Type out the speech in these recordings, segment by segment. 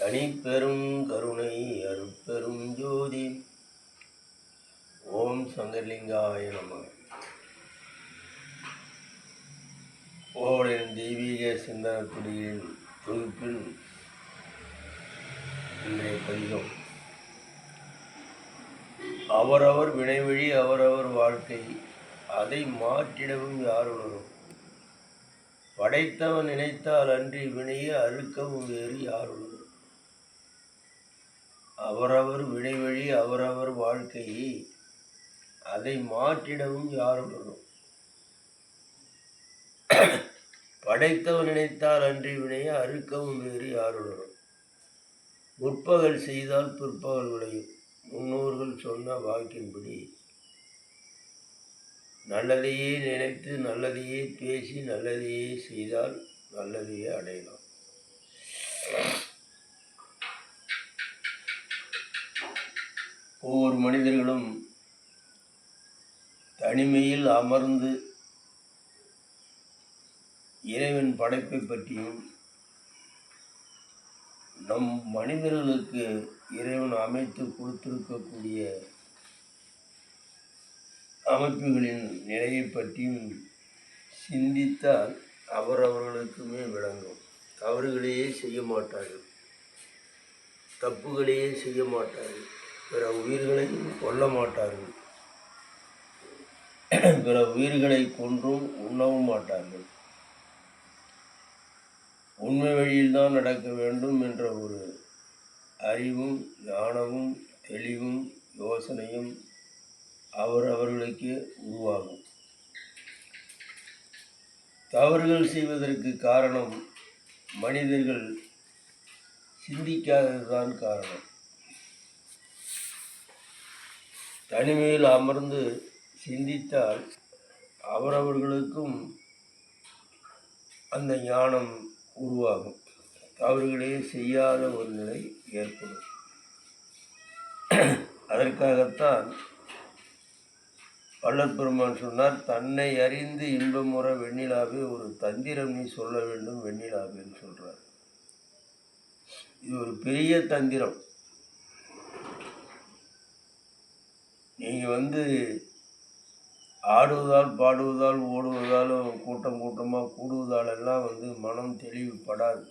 தனிப்பெரும் கருணை அருட்பெரும் ஜோதி. ஓம் சங்கரலிங்காய நம. கோவலின் தெய்வீக சிந்தனத்துடியின் தொகுப்பில் இன்றைய பதிகம் அவரவர் வினைவழி அவரவர் வாழ்க்கை, அதை மாற்றிடவும் யாருணரும். படைத்தவன் நினைத்தால் அன்றி வினையை அறுக்கவும் வேறு யாருணரும். அவரவர் வினைவழி அவரவர் வாழ்க்கையை, அதை மாற்றிடவும் யாருணரும். படைத்தவன் நினைத்தால் அன்றி வினையை அறுக்கவும் வேறு யாருணரும். முற்பகல் செய்தால் பிற்பகல் விளையும். முன்னோர்கள் சொன்ன வாக்கின்படி நல்லதையே நினைத்து நல்லதையே பேசி நல்லதையே செய்தால் நல்லதையே அடையலாம். ஒவ்வொரு மனிதர்களும் தனிமையில் அமர்ந்து இறைவன் படைப்பை பற்றியும் நம் மனிதர்களுக்கு இறைவன் அமைத்து கொடுத்திருக்கக்கூடிய அமைப்புகளின் நிலையை பற்றியும் சிந்தித்தால் அவரவர்களுக்குமே விளங்கும். தவறுகளையே செய்ய மாட்டார்கள், தப்புகளையே செய்ய மாட்டார்கள், பிற உயிர்களையும் கொல்ல மாட்டார்கள், பிற உயிர்களை கொன்றும் உண்ணவும் மாட்டார்கள். உண்மை வழியில்தான் நடக்க வேண்டும் என்ற ஒரு அறிவும் ஞானமும் தெளிவும் யோசனையும் அவர்களுக்கே உருவாகும். தவறுகள் செய்வதற்கு காரணம் மனிதர்கள் சிந்திக்காததுதான் காரணம். தனிமையில் அமர்ந்து சிந்தித்தால் அவரவர்களுக்கும் அந்த ஞானம் உருவாகும். தவறுகளே செய்யாத ஒரு நிலை ஏற்படும். அதற்காகத்தான் வள்ளல் பெருமான் சொன்னார், தன்னை அறிந்து இன்பமுற வெண்ணிலாவே ஒரு தந்திரம் நீ சொல்ல வேண்டும் வெண்ணிலாவேன்னு சொல்றார். இது ஒரு பெரிய தந்திரம். நீங்கள் ஆடுவதால் பாடுவதால் ஓடுவதாலும் கூட்டம் கூட்டமாக கூடுவதால் எல்லாம் மனம் தெளிவுபடாது.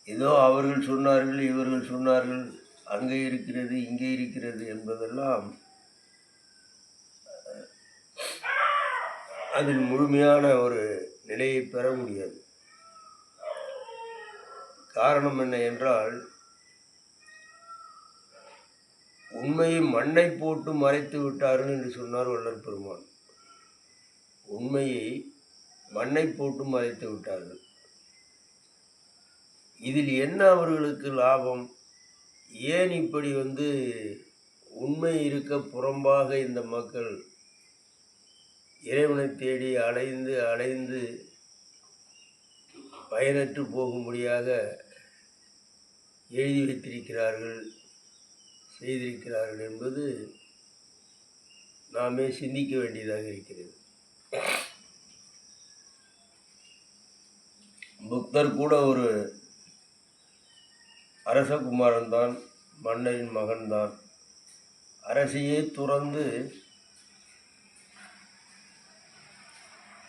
ஏதோ அவர்கள் சொன்னார்கள் இவர்கள் சொன்னார்கள், அங்கே இருக்கிறது இங்கே இருக்கிறது என்பதெல்லாம் அதில் முழுமையான ஒரு நிலையை பெற முடியாது. காரணம் என்ன என்றால், உண்மையை மண்ணை போட்டு மறைத்து விட்டார்கள் என்று சொன்னார் வள்ளல் பெருமான். உண்மையை மண்ணை போட்டு மறைத்து விட்டார்கள். இதில் என்ன அவர்களுக்கு லாபம்? ஏன் இப்படி உண்மை இருக்க புறம்பாக இந்த மக்கள் இறைவனை தேடி அலைந்து அலைந்து பயனற்று போகும்படியாக எழுதி வைத்திருக்கிறார்கள், செய்திருக்கிறார்கள் என்பது நாமே சிந்திக்க வேண்டியதாக இருக்கிறது. புத்தர் கூட ஒரு அரசகுமாரன் தான், மன்னரின் மகன்தான். அரசையே துறந்து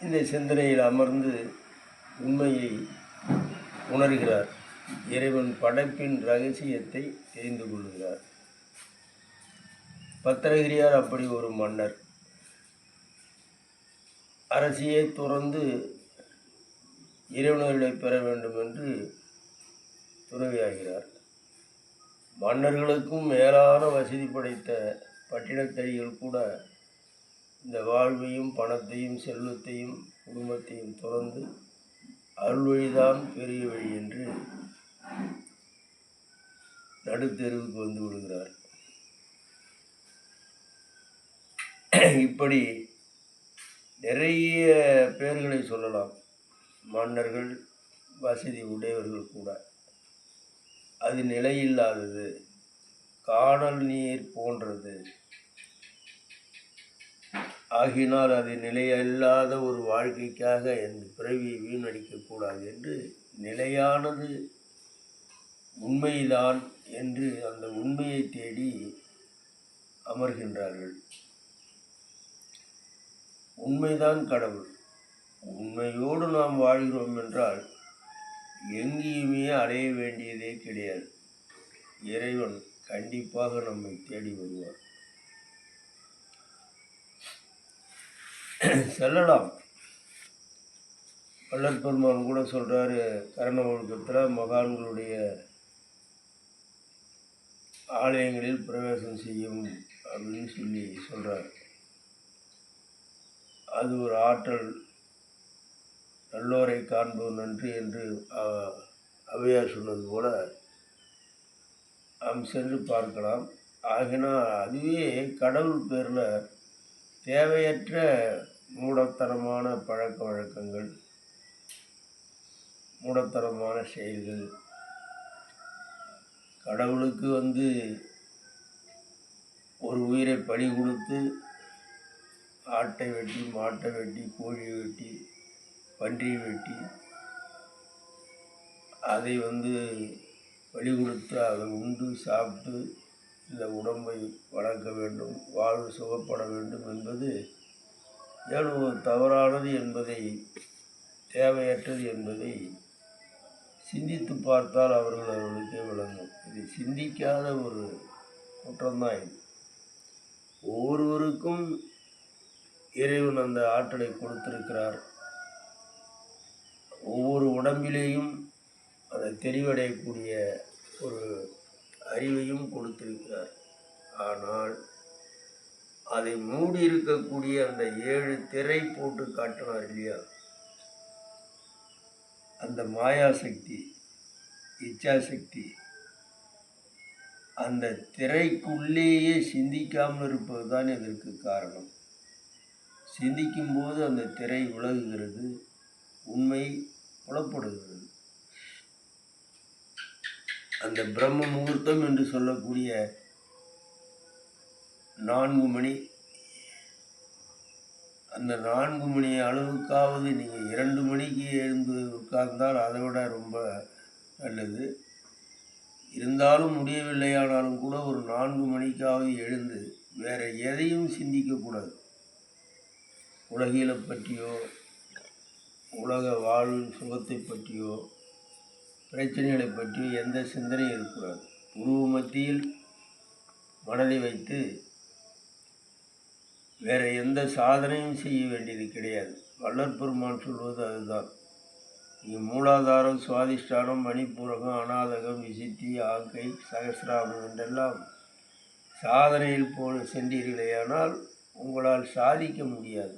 இந்த சிந்தனையில் அமர்ந்து உண்மையை உணர்கிறார். இறைவன் படைப்பின் இரகசியத்தை தெரிந்து கொள்கிறார். பத்திரகிரியார் அப்படி ஒரு மன்னர். அரசியை துறந்து இறைவனர்களை பெற வேண்டும் என்று துறவியாகிறார். மன்னர்களுக்கும் மேலான வசதி படைத்த பட்டினத்தடிகள் கூட இந்த வாழ்வையும் பணத்தையும் செல்வத்தையும் குடும்பத்தையும் துறந்து அருள்வழிதான் பெரிய வழி என்று நடுத்தெருவுக்கு வந்து விடுகிறார். இப்படி நிறைய பேர்களை சொல்லலாம். மன்னர்கள், வசதி உடையவர்கள் கூட. அது நிலையில்லாதது, காணல் நீர் போன்றது. ஆகினால் அது நிலையில்லாத ஒரு வாழ்க்கைக்காக என் பிறவியை வீணடிக்கக்கூடாது என்று நிலையானது உண்மைதான் என்று அந்த உண்மையை தேடி அமர்கின்றார்கள். உண்மைதான் கடவுள். உண்மையோடு நாம் வாழ்கிறோம் என்றால் எங்கேயுமே அலைய வேண்டியதே கிடையாது. இறைவன் கண்டிப்பாக நம்மை தேடி வருவார். செல்லலாம். வள்ளல் பெருமான் கூட சொல்கிறாரு, கரண ஒழுக்கத்தில் மகான்களுடைய ஆலயங்களில் பிரவேசம் செய்யும் அப்படின்னு சொல்லி சொல்கிறார். அது ஒரு ஆற்றல். நல்லோரை காண்பது நன்று என்று ஔவையார் சொன்னது போல நாம் சென்று பார்க்கலாம். ஆகினால் அதுவே கடவுள் பேரில் தேவையற்ற மூடத்தனமான பழக்க வழக்கங்கள், மூடத்தனமான செயல்கள், கடவுளுக்கு ஒரு உயிரை பலி கொடுத்து ஆட்டை வெட்டி, மாட்டை வெட்டி, கோழியை வெட்டி, பன்றியை வெட்டி அதை பலி கொடுத்து அதை உண்டு சாப்பிட்டு இந்த உடம்பை வளர்க்க வேண்டும், வாழ்வு சுகப்பட வேண்டும் என்பது எவ்வளவு தவறானது என்பதை, தேவையற்றது என்பதை சிந்தித்து பார்த்தால் அவர்களுக்கே விளங்கும். இது சிந்திக்காத ஒரு குற்றம்தான் இது. ஒவ்வொருவருக்கும் இறைவன் அந்த ஆற்றலை கொடுத்திருக்கிறார். ஒவ்வொரு உடம்பிலேயும் அதை தெளிவடையக்கூடிய ஒரு அறிவையும் கொடுத்திருக்கிறார். ஆனால் அதை மூடி இருக்கக்கூடிய அந்த 7 திரை போட்டு காட்டினார் இல்லையா, அந்த மாயாசக்தி, இச்சாசக்தி, அந்த திரைக்குள்ளேயே சிந்திக்காமல் இருப்பது தான் இதற்கு காரணம். சிந்திக்கும்போது அந்த திரை விலகுகிறது, உண்மை புலப்படுகிறது. அந்த பிரம்ம முகூர்த்தம் என்று சொல்லக்கூடிய 4 மணி, அந்த 4 மணி அளவுக்காவது நீங்கள் 2 மணிக்கு எழுந்து உட்கார்ந்தால் அதை விட ரொம்ப நல்லது. இருந்தாலும் முடியவில்லையானாலும் கூட ஒரு 4 மணிக்காவது எழுந்து வேறு எதையும் சிந்திக்கக்கூடாது. உலகியலை பற்றியோ, உலக வாழ்வின் சுகத்தை பற்றியோ, பிரச்சனைகளை பற்றியோ எந்த சிந்தனையும் இருக்கக்கூடாது. உருவ மத்தியில் மனதை வைத்து வேறு எந்த சாதனையும் செய்ய வேண்டியது கிடையாது. வள்ளல் பெருமான் சொல்வது அதுதான். நீங்கள் மூலாதாரம், சுவாதிஷ்டானம், மணிப்பூரகம், அநாதகம், விசித்தி, ஆக்கை, சகசிராமம் என்றெல்லாம் சாதனையில் சென்றீர்களேயானால் உங்களால் சாதிக்க முடியாது.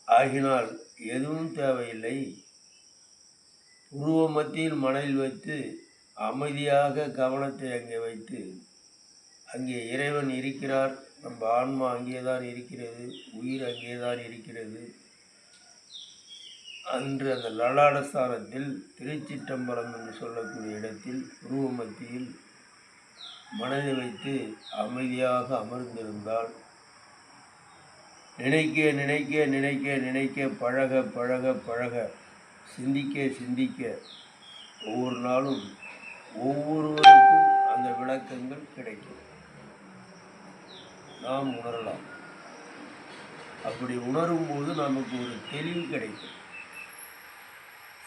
ஆகினால் எதுவும் தேவையில்லை. உருவ மத்தியில் மனதில் வைத்து அமைதியாக கவனத்தை அங்கே வைத்து, அங்கே இறைவன் இருக்கிறார், நம்ம ஆன்மா அங்கே தான் இருக்கிறது, உயிர் அங்கே தான் இருக்கிறது. அன்று அந்த லலாடஸ்தானத்தில் திருச்சிற்றம்பலம் என்று சொல்லக்கூடிய இடத்தில் உருவ மத்தியில் மனதை வைத்து அமைதியாக அமர்ந்திருந்தால், நினைக்க நினைக்க நினைக்க நினைக்க, பழக பழக பழக, சிந்திக்க சிந்திக்க, ஒவ்வொரு நாளும் ஒவ்வொருவருக்கும் அந்த விளக்கங்கள் கிடைக்கும். நாம் உணரலாம். அப்படி உணரும்போது நமக்கு ஒரு தெளிவு கிடைக்கும்.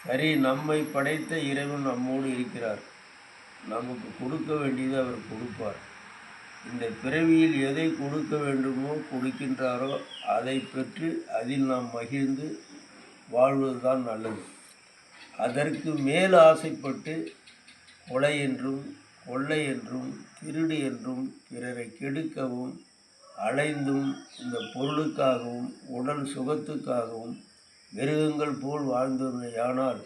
சரி, நம்மை படைத்த இறைவன் நம்மோடு இருக்கிறார், நமக்கு கொடுக்க வேண்டியது அவர் கொடுப்பார். இந்த பிறவியில் எதை கொடுக்க வேண்டுமோ கொடுக்கின்றாரோ அதை பெற்று அதில் நாம் மகிழ்ந்து வாழ்வது தான் நல்லது. அதற்கு மேல் ஆசைப்பட்டு கொலை என்றும், கொள்ளை என்றும், திருடு என்றும் பிறரை கெடுக்கவும் அலைந்தும், இந்த பொருளுக்காகவும் உடல் சுகத்துக்காகவும் மிருகங்கள் போல் வாழ்ந்தோமேயானால்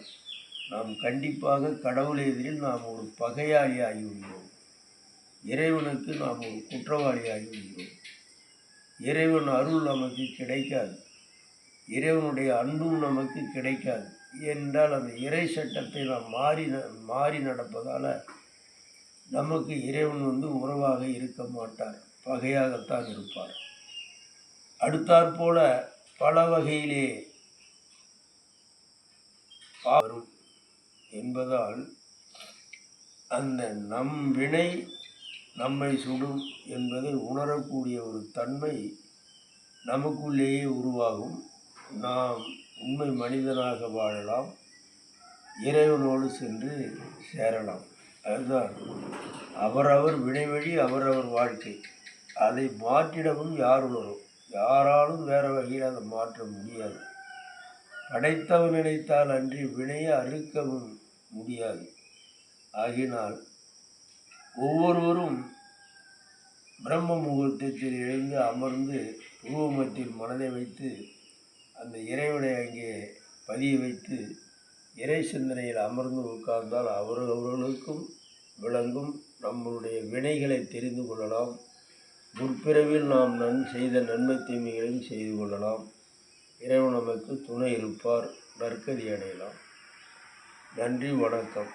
நாம் கண்டிப்பாக கடவுள் எதிரில் நாம் ஒரு பகையாளி ஆகிவிடுவோம். இறைவனுக்கு நாம் ஒரு குற்றவாளி ஆகிவிடுவோம். இறைவன் அருள் நமக்கு கிடைக்காது, இறைவனுடைய அன்பும் நமக்கு கிடைக்காது. ஏனென்றால் அந்த இறை சட்டத்தை நாம் மாறி நடப்பதால் நமக்கு இறைவன் உறவாக இருக்க மாட்டார், பகையாகத்தான் இருப்பார். அடுத்தாற்போல பல வகையிலே வரும் என்பதால் அந்த நம் வினை நம்மை சுடும் என்பதை உணரக்கூடிய ஒரு தன்மை நமக்குள்ளேயே உருவாகும். நாம் உண்மை மனிதனாக வாழலாம், இறைவனோடு சென்று சேரலாம். அதுதான் அவரவர் வினைவழி அவரவர் வாழ்க்கை. அதை மாற்றிடவும் யார் உணரும்? யாராலும் வேறு வகையில் அதை மாற்ற முடியாது. படைத்தவன் நினைத்தால் அன்றி வினையை அறுக்கவும் முடியாது. ஆகினால் ஒவ்வொருவரும் பிரம்ம முகூர்த்தத்தில் எழுந்து அமர்ந்து உருவமத்தில் மனதை வைத்து அந்த இறைவனை அங்கே பதிய வைத்து இறை சிந்தனையில் அமர்ந்து உட்கார்ந்தால் அவர்களுக்கும் விளங்கும். நம்மளுடைய வினைகளை தெரிந்து கொள்ளலாம். முற்பிறவில் நாம் செய்த நன்மை தீமைகளையும் செய்து கொள்ளலாம். இறைவன் நமக்கு துணை இருப்பார். நற்கதி அடையலாம். நன்றி, வணக்கம்.